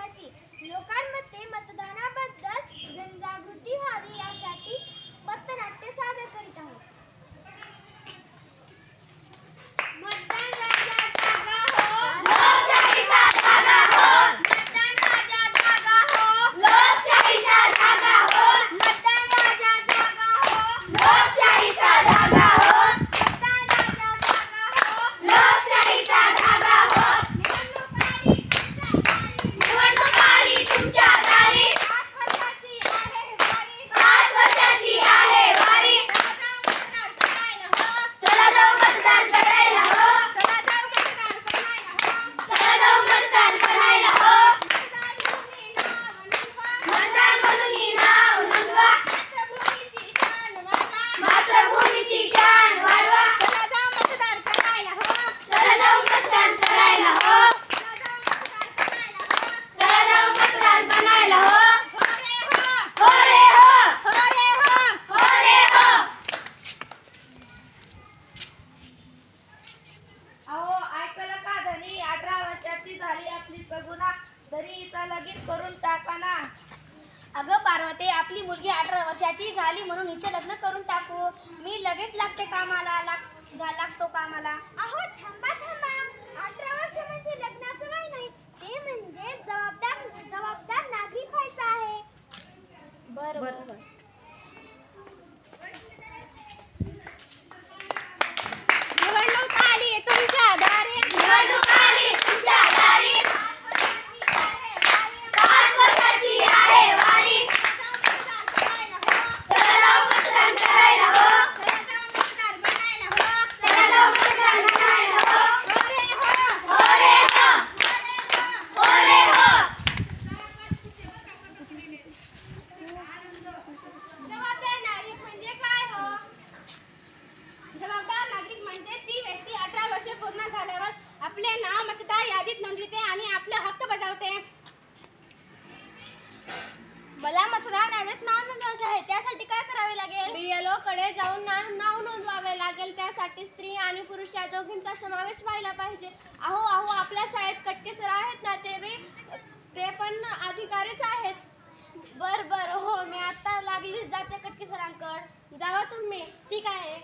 यासाठी लोकांमध्ये मतदानाबद्दल जनजागृती व्हावी यासाठी पथनाट्य सादर करीत आहोत. मतदान राजा जागा हो, लोकशाहीचा जागा हो. मतदान राजा जागा हो, लोकशाहीचा जागा हो. मतदान राजा जागा हो, लोकशाहीचा जागा हो. मतदान राजा जागा हो, लोकशाहीचा जागा हो. निवडणूक आली तुमच्या दारी, 5 वर्षाची आहे वारी. चला जाऊ मतदान करायला हो, चला जाऊ मतदान करायला हो. मतदान म्हणून नाव नोंदवा, मातृभूमीची शान वाढवा. चला जाऊ मतदान करायला हो, चला जाऊ मतदान करायला हो. चला जाऊ मतदान बनायला हो. हो रे हो, हो रे हो, हो रे हो. अहो ऐकलं का धनी, 18 वर्षाची झाली आपली सगुना, धनी हिचा लगीन करून टाका ना. अगं पार्वती, आपली मुलगी 18 वर्षाची झाली म्हणून हिचे लग्न करून टाकू. मी लगेच लागते कामाला, लागतो कामाला. अहो थांबा थांबा, 18 वर्ष म्हणजे लग्नाचं वय नाही, ते म्हणजे जबाबदार नागरिक व्हायचं आहे. बरं. निवडणूक आली तुमच्या दारी, निवडणूक आली तुमच्या दारी, 5 वर्षाची आहे वारी. चला जाऊ मतदान करायला हो, चला जाऊ मतदान करायला हो. हो रे हो, हो रे हो. जबाबदार नागरिक म्हणजे काय हो? जबाबदार नागरिक म्हणजे ती व्यक्ती 18 वर्षे पूर्ण झाल्यावर आपले नाव मतदार यादीत नोंदविते आणि आपले हक्क बजावते. मला मतदार यादीत नाव नोंदवायचे आहे, त्यासाठी काय करावे लागेल? BLO कडे जाऊन नाव नोंदवावे लागेल. त्यासाठी स्त्री आणि पुरुष या दोघींचा समावेश व्हायला पाहिजे. अहो आपल्या शाळेत कटके सर आहेत ना, ते पण अधिकारीच आहेत. बरं हो, मी आता लागलीच जाते कटके सरांकडे. जावा तुम्ही. ठीक आहे.